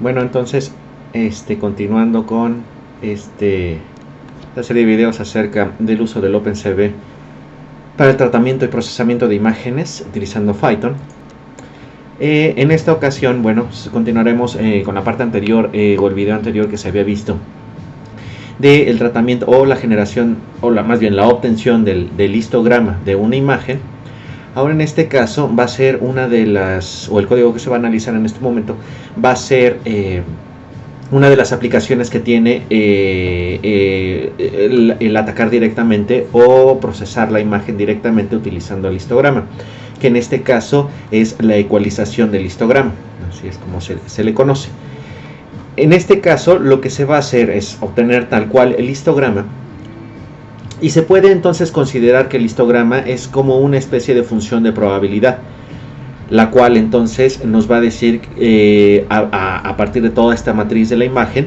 Bueno, entonces, continuando con esta serie de videos acerca del uso del OpenCV para el tratamiento y procesamiento de imágenes utilizando Python. En esta ocasión, bueno, continuaremos con la parte anterior o el video anterior que se había visto del tratamiento o la generación, o más bien la obtención del histograma de una imagen. Ahora en este caso va a ser una de las, o el código que se va a analizar en este momento, va a ser una de las aplicaciones que tiene el atacar directamente o procesar la imagen directamente utilizando el histograma, que en este caso es la ecualización del histograma, así es como se le conoce. En este caso lo que se va a hacer es obtener tal cual el histograma, y se puede entonces considerar que el histograma es como una especie de función de probabilidad, la cual entonces nos va a decir a partir de toda esta matriz de la imagen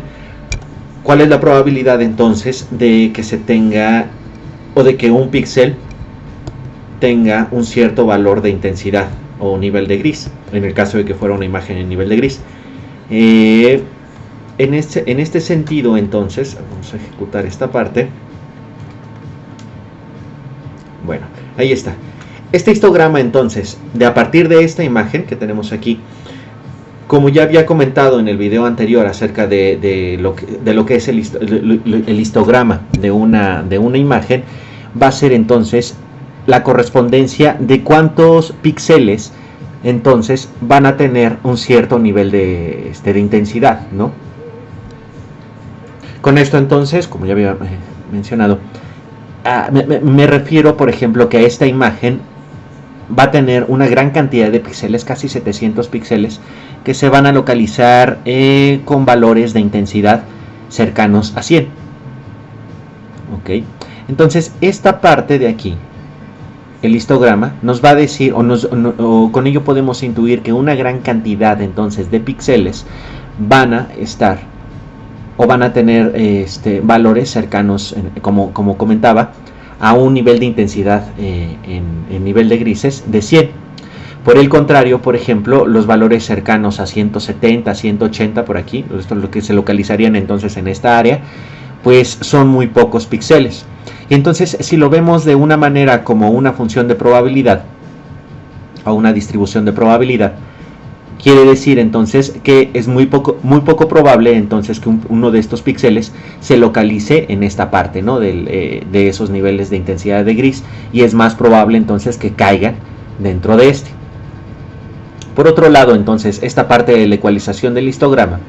cuál es la probabilidad entonces de que se tenga, o de que un píxel tenga un cierto valor de intensidad o nivel de gris, en el caso de que fuera una imagen en nivel de gris. En este sentido entonces vamos a ejecutar esta parte. Bueno, ahí está. Este histograma entonces, a partir de esta imagen que tenemos aquí, como ya había comentado en el video anterior acerca de lo que es el histograma de una imagen, va a ser entonces la correspondencia de cuántos píxeles entonces van a tener un cierto nivel de intensidad, ¿no? Con esto entonces, como ya había mencionado, me refiero, por ejemplo, que esta imagen va a tener una gran cantidad de píxeles, casi 700 píxeles, que se van a localizar con valores de intensidad cercanos a 100. Ok, entonces esta parte de aquí, el histograma, nos va a decir, o con ello podemos intuir que una gran cantidad entonces de píxeles van a estar o van a tener valores cercanos, como comentaba, a un nivel de intensidad en nivel de grises de 100. Por el contrario, por ejemplo, los valores cercanos a 170, 180 por aquí, esto es lo que se localizarían entonces en esta área, pues son muy pocos píxeles. Y entonces, si lo vemos de una manera como una función de probabilidad o una distribución de probabilidad, quiere decir entonces que es muy poco probable entonces que uno de estos píxeles se localice en esta parte, ¿no? de esos niveles de intensidad de gris, y es más probable entonces que caigan dentro de este. Por otro lado, entonces, esta parte de la ecualización del histograma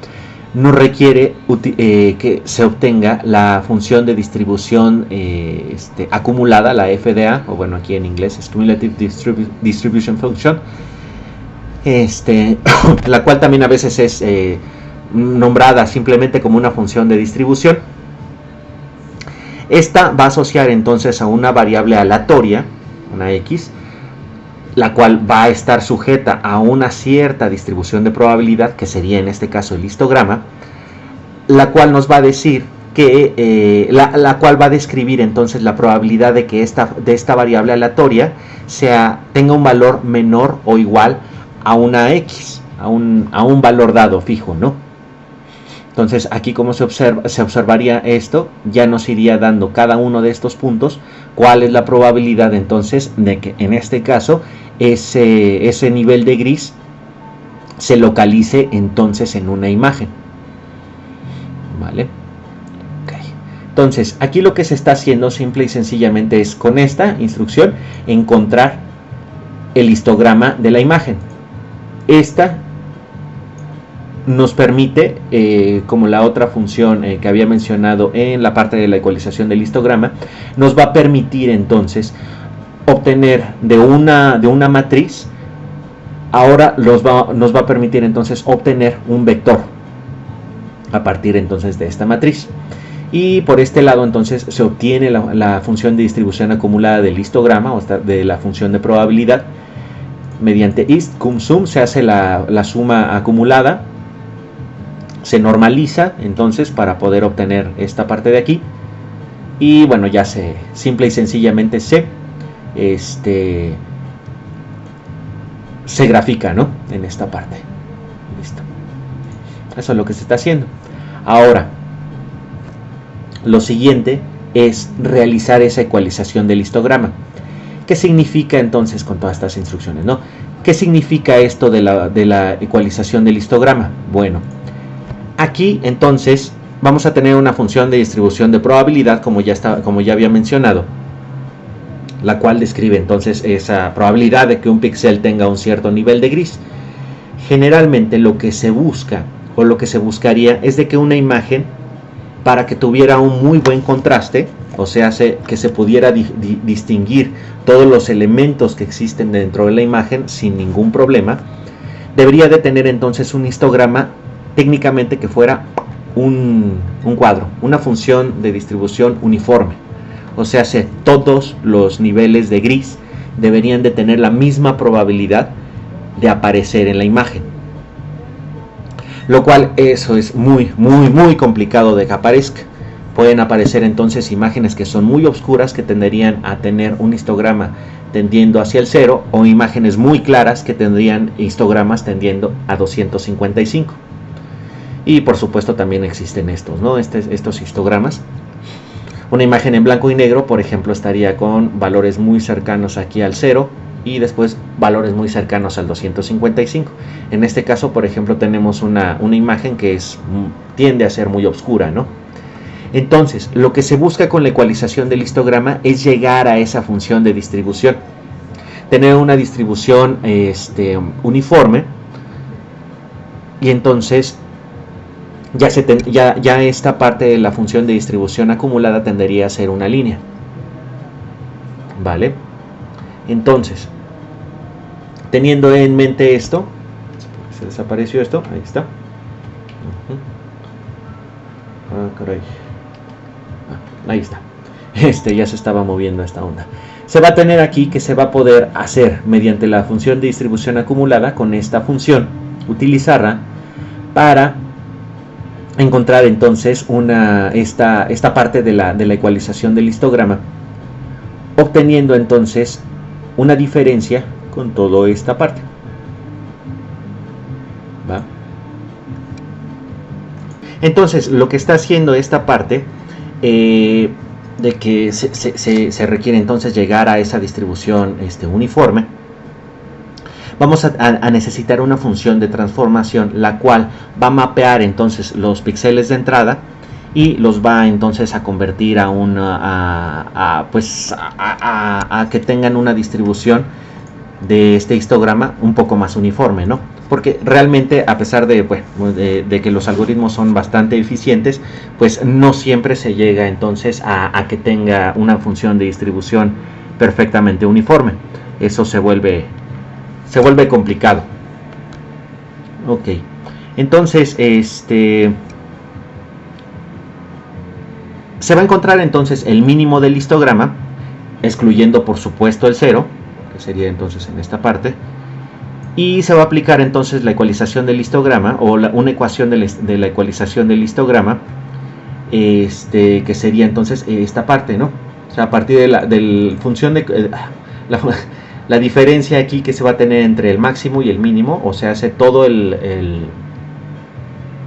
nos requiere que se obtenga la función de distribución acumulada, la FDA, o bueno, aquí en inglés es Cumulative Distribution Function, la cual también a veces es nombrada simplemente como una función de distribución. Esta va a asociar entonces a una variable aleatoria, una X, la cual va a estar sujeta a una cierta distribución de probabilidad, que sería en este caso el histograma, la cual nos va a decir que la cual va a describir entonces la probabilidad de que esta variable aleatoria tenga un valor menor o igual a una X, a un valor dado fijo, ¿no? Entonces aquí, como se observaría esto, ya nos iría dando cada uno de estos puntos cuál es la probabilidad entonces de que en este caso ese nivel de gris se localice entonces en una imagen, ¿vale? Okay. Entonces aquí lo que se está haciendo simple y sencillamente es, con esta instrucción, encontrar el histograma de la imagen. Esta nos permite, como la otra función que había mencionado en la parte de la ecualización del histograma, nos va a permitir entonces obtener de una matriz, ahora nos va a permitir entonces obtener un vector a partir entonces de esta matriz. Y por este lado entonces se obtiene la función de distribución acumulada del histograma, o de la función de probabilidad. Mediante ist cum sum se hace la suma acumulada, se normaliza entonces para poder obtener esta parte de aquí, y bueno, ya simple y sencillamente se grafica, ¿no? En esta parte. Listo. Eso es lo que se está haciendo. Ahora, lo siguiente es realizar esa ecualización del histograma. ¿Qué significa entonces con todas estas instrucciones, no? ¿Qué significa esto de la ecualización del histograma? Bueno, aquí entonces vamos a tener una función de distribución de probabilidad, como ya había mencionado, la cual describe entonces esa probabilidad de que un píxel tenga un cierto nivel de gris. Generalmente lo que se busca o lo que se buscaría es de que una imagen, para que tuviera un muy buen contraste, o sea, que se pudiera distinguir todos los elementos que existen dentro de la imagen sin ningún problema, debería de tener entonces un histograma técnicamente que fuera un cuadro, una función de distribución uniforme. O sea, todos los niveles de gris deberían de tener la misma probabilidad de aparecer en la imagen. Lo cual eso es muy complicado de que aparezca. Pueden aparecer entonces imágenes que son muy oscuras, que tenderían a tener un histograma tendiendo hacia el 0, o imágenes muy claras que tendrían histogramas tendiendo a 255. Y por supuesto también existen estos, ¿no? Estos histogramas. Una imagen en blanco y negro, por ejemplo, estaría con valores muy cercanos aquí al 0 y después valores muy cercanos al 255. En este caso, por ejemplo, tenemos una imagen que tiende a ser muy oscura, ¿no? Entonces, lo que se busca con la ecualización del histograma es llegar a esa función de distribución. Tener una distribución uniforme, y entonces ya esta parte de la función de distribución acumulada tendería a ser una línea. ¿Vale? Entonces, teniendo en mente esto, se desapareció esto, ahí está. Caray. Ahí está. Ya se estaba moviendo esta onda. Se va a tener aquí que se va a poder hacer mediante la función de distribución acumulada, con esta función, utilizarla para encontrar entonces esta parte de la ecualización del histograma, obteniendo entonces una diferencia con toda esta parte. ¿Va? Entonces, lo que está haciendo esta parte, de que se requiere entonces llegar a esa distribución uniforme, vamos a necesitar una función de transformación, la cual va a mapear entonces los píxeles de entrada y los va entonces a convertir a que tengan una distribución de este histograma un poco más uniforme, ¿no? Porque realmente, a pesar de que los algoritmos son bastante eficientes, pues no siempre se llega entonces a que tenga una función de distribución perfectamente uniforme. Eso se vuelve complicado. Ok, entonces se va a encontrar entonces el mínimo del histograma, excluyendo por supuesto el 0, que sería entonces en esta parte, y se va a aplicar entonces la ecualización del histograma, o una ecuación de la ecualización del histograma, que sería entonces esta parte, ¿no? O sea, a partir de la función de la diferencia aquí que se va a tener entre el máximo y el mínimo, o sea, hace todo el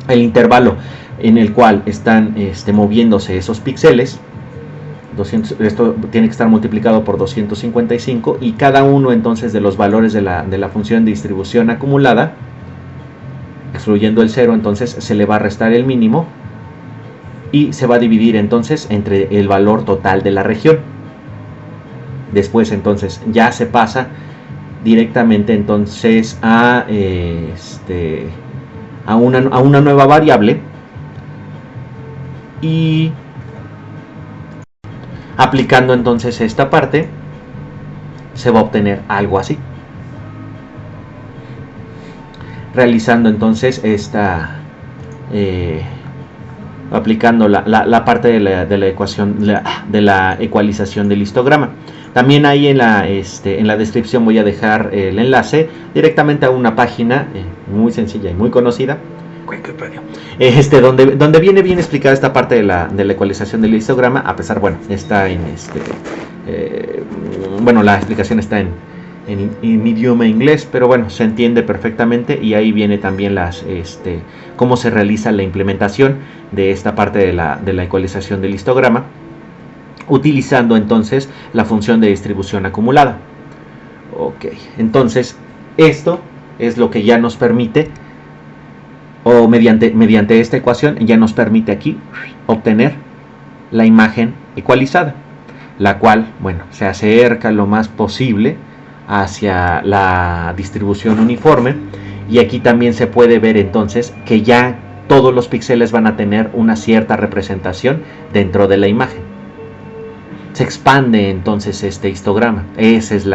intervalo en el cual están moviéndose esos píxeles. Esto tiene que estar multiplicado por 255, y cada uno entonces de los valores de la función de distribución acumulada, excluyendo el 0, entonces se le va a restar el mínimo y se va a dividir entonces entre el valor total de la región. Después entonces ya se pasa directamente entonces a una nueva variable, y aplicando entonces esta parte se va a obtener algo así, realizando entonces aplicando la parte de la ecuación de la ecualización del histograma. También ahí en la descripción voy a dejar el enlace directamente a una página muy sencilla y muy conocida, donde viene bien explicada esta parte de la ecualización del histograma. A pesar, está en la explicación está en en idioma inglés, pero bueno, se entiende perfectamente, y ahí viene también cómo se realiza la implementación de esta parte de la ecualización del histograma, utilizando entonces la función de distribución acumulada. Ok, entonces esto es lo que ya nos permite, o mediante esta ecuación ya nos permite aquí obtener la imagen ecualizada, la cual, bueno, se acerca lo más posible hacia la distribución uniforme, y aquí también se puede ver entonces que ya todos los píxeles van a tener una cierta representación dentro de la imagen. Se expande entonces este histograma. Ese es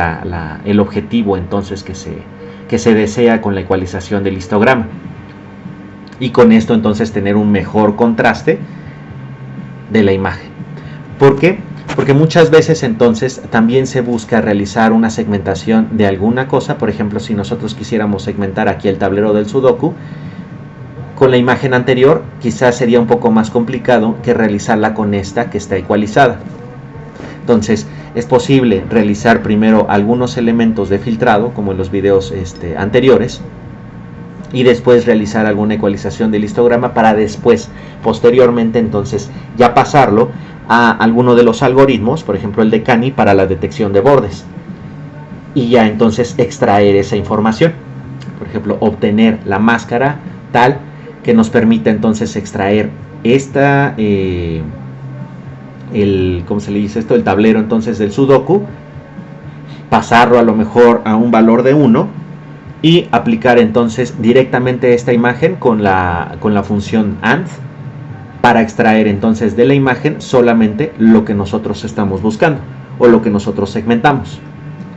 el objetivo entonces que se desea con la ecualización del histograma, y con esto entonces tener un mejor contraste de la imagen. ¿Por qué? Porque muchas veces entonces también se busca realizar una segmentación de alguna cosa. Por ejemplo, si nosotros quisiéramos segmentar aquí el tablero del Sudoku, con la imagen anterior quizás sería un poco más complicado que realizarla con esta que está ecualizada. Entonces es posible realizar primero algunos elementos de filtrado, como en los videos anteriores, y después realizar alguna ecualización del histograma para después, posteriormente, entonces ya pasarlo a alguno de los algoritmos, por ejemplo el de Canny para la detección de bordes, y ya entonces extraer esa información. Por ejemplo, obtener la máscara tal que nos permita entonces extraer ¿cómo se le dice esto? El tablero entonces del Sudoku, pasarlo a lo mejor a un valor de 1 y aplicar entonces directamente esta imagen con la función AND para extraer entonces de la imagen solamente lo que nosotros estamos buscando o lo que nosotros segmentamos.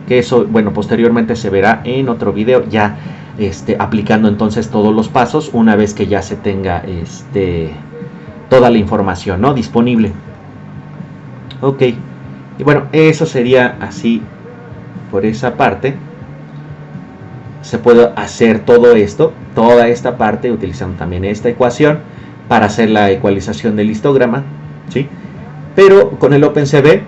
Que eso, bueno, posteriormente se verá en otro video, ya aplicando entonces todos los pasos una vez que ya se tenga toda la información, ¿no?, disponible. Ok, y bueno, eso sería así por esa parte. Se puede hacer todo esto, toda esta parte, utilizando también esta ecuación para hacer la ecualización del histograma, ¿sí? Pero con el OpenCV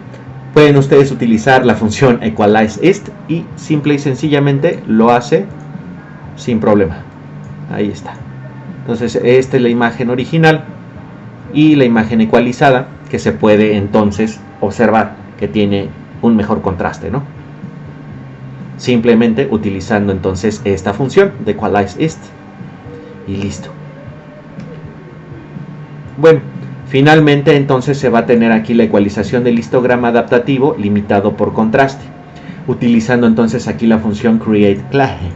pueden ustedes utilizar la función equalizeIst y simple y sencillamente lo hace sin problema. Ahí está. Entonces esta es la imagen original y la imagen ecualizada, que se puede entonces observar que tiene un mejor contraste, ¿no? Simplemente utilizando entonces esta función de equalizeIst y listo. Bueno, finalmente entonces se va a tener aquí la ecualización del histograma adaptativo limitado por contraste, utilizando entonces aquí la función createClage.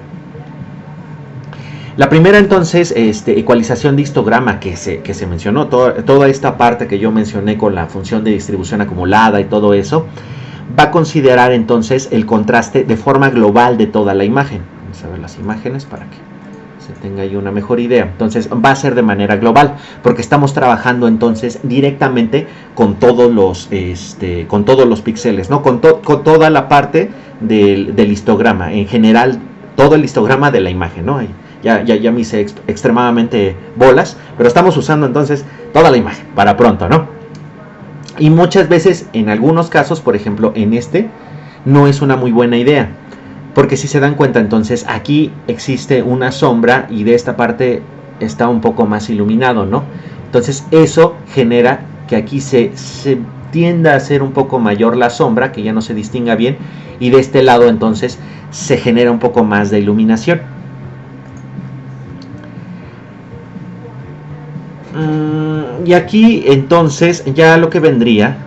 La primera entonces ecualización de histograma que se mencionó, toda esta parte que yo mencioné con la función de distribución acumulada y todo eso, va a considerar entonces el contraste de forma global de toda la imagen. Vamos a ver las imágenes para que se tenga ahí una mejor idea. Entonces va a ser de manera global, porque estamos trabajando entonces directamente con todos los píxeles, ¿no? Con toda la parte del histograma, en general todo el histograma de la imagen, ¿no? Ya me hice extremadamente bolas, pero estamos usando entonces toda la imagen para pronto, ¿no? Y muchas veces, en algunos casos, por ejemplo en no es una muy buena idea, porque si se dan cuenta entonces aquí existe una sombra y de esta parte está un poco más iluminado, ¿no? Entonces eso genera que aquí se tienda a ser un poco mayor la sombra, que ya no se distinga bien, y de este lado entonces se genera un poco más de iluminación. Y aquí entonces ya lo que vendría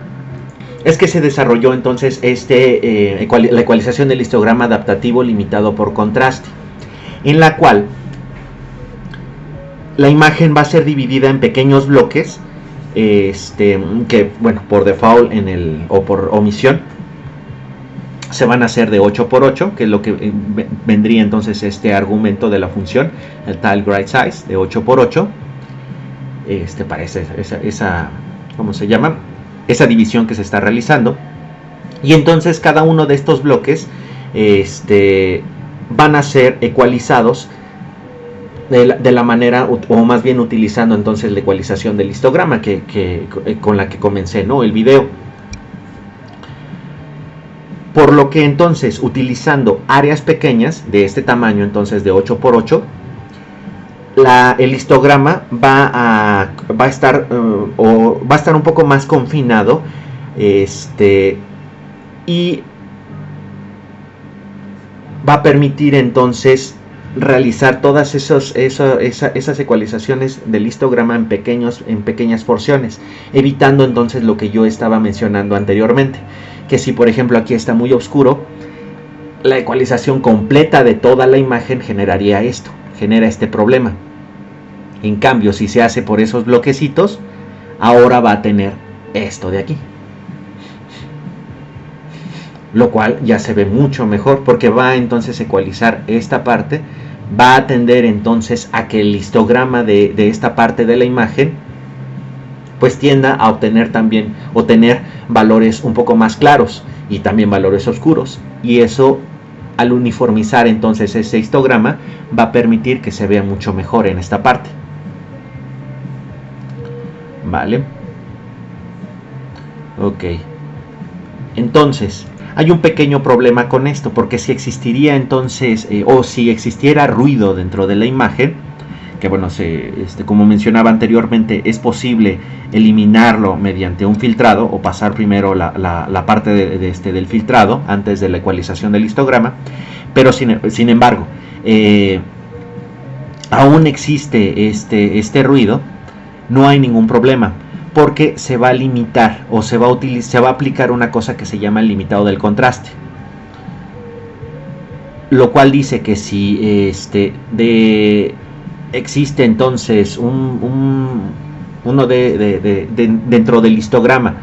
es que se desarrolló entonces la ecualización del histograma adaptativo limitado por contraste, en la cual la imagen va a ser dividida en pequeños bloques que, bueno, por default o por omisión se van a hacer de 8×8, que es lo que vendría entonces este argumento de la función, el tile grid size de 8×8. Para esa ¿cómo se llama? Esa división que se está realizando. Y entonces cada uno de estos bloques van a ser ecualizados de la manera, o más bien utilizando entonces la ecualización del histograma con la que comencé, ¿no?, el video. Por lo que entonces, utilizando áreas pequeñas de este tamaño, entonces de 8×8, el histograma va a estar un poco más confinado, y va a permitir entonces realizar todas esas ecualizaciones del histograma en pequeñas porciones, evitando entonces lo que yo estaba mencionando anteriormente, que si por ejemplo aquí está muy oscuro, la ecualización completa de toda la imagen genera este problema. En cambio, si se hace por esos bloquecitos, ahora va a tener esto de aquí, lo cual ya se ve mucho mejor, porque va entonces a ecualizar esta parte, va a tender entonces a que el histograma de esta parte de la imagen pues tienda a obtener valores un poco más claros y también valores oscuros, y eso, al uniformizar entonces ese histograma, va a permitir que se vea mucho mejor en esta parte. Vale, ok. Entonces hay un pequeño problema con esto, porque si existiría entonces o si existiera ruido dentro de la imagen, que bueno, como mencionaba anteriormente, es posible eliminarlo mediante un filtrado, o pasar primero la parte del filtrado antes de la ecualización del histograma. Pero sin embargo, aún existe este ruido, no hay ningún problema, porque se va a limitar, o se va a aplicar una cosa que se llama el limitado del contraste, lo cual dice que si existe entonces dentro del histograma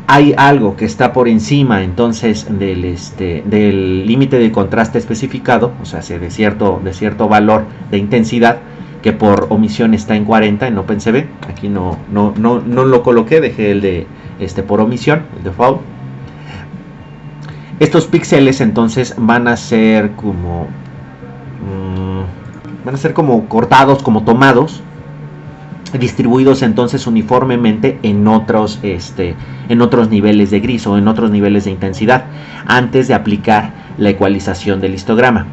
hay algo que está por encima entonces del límite de contraste especificado, o sea, de cierto valor de intensidad, que por omisión está en 40 en OpenCV. Aquí no lo coloqué, dejé el de por omisión, el default. Estos píxeles entonces van a ser como cortados, como tomados, distribuidos entonces uniformemente en otros niveles de gris, o en otros niveles de intensidad, antes de aplicar la ecualización del histograma.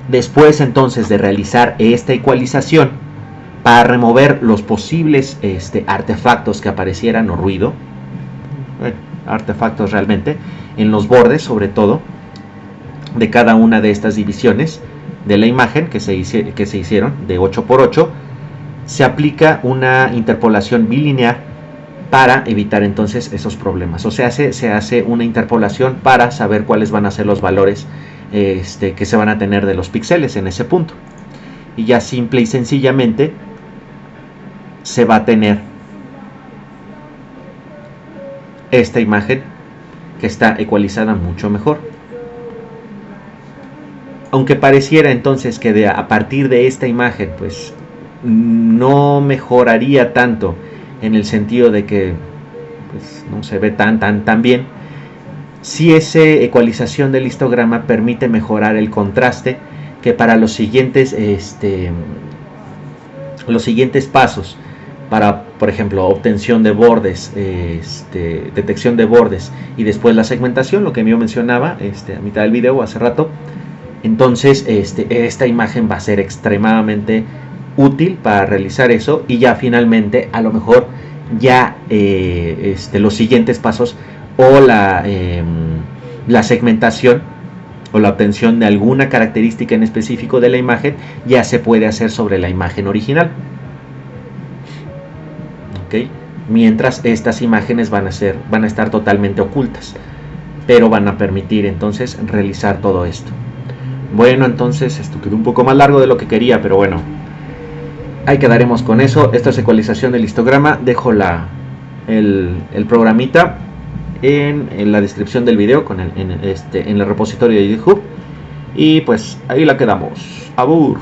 Después entonces de realizar esta ecualización, para remover los posibles artefactos que aparecieran, o ruido, artefactos realmente, en los bordes sobre todo, de cada una de estas divisiones de la imagen que se hicieron de 8×8, se aplica una interpolación bilineal para evitar entonces esos problemas. O sea, se hace una interpolación para saber cuáles van a ser los valores que se van a tener de los píxeles en ese punto, y ya simple y sencillamente se va a tener esta imagen que está ecualizada mucho mejor. Aunque pareciera entonces que a partir de esta imagen pues no mejoraría tanto, en el sentido de que pues, no se ve tan bien, si esa ecualización del histograma permite mejorar el contraste, que para los siguientes pasos, para por ejemplo obtención de bordes, detección de bordes, y después la segmentación, lo que yo mencionaba a mitad del video hace rato, entonces esta imagen va a ser extremadamente útil para realizar eso. Y ya finalmente, a lo mejor ya los siguientes pasos, o la segmentación o la obtención de alguna característica en específico de la imagen, ya se puede hacer sobre la imagen original. ¿Okay? Mientras estas imágenes van a estar totalmente ocultas, pero van a permitir entonces realizar todo esto. Bueno, entonces esto quedó un poco más largo de lo que quería, pero bueno, ahí quedaremos con eso. Esta es ecualización del histograma. Dejo el programita en la descripción del video, en el repositorio de YouTube, y pues ahí la quedamos. Abur.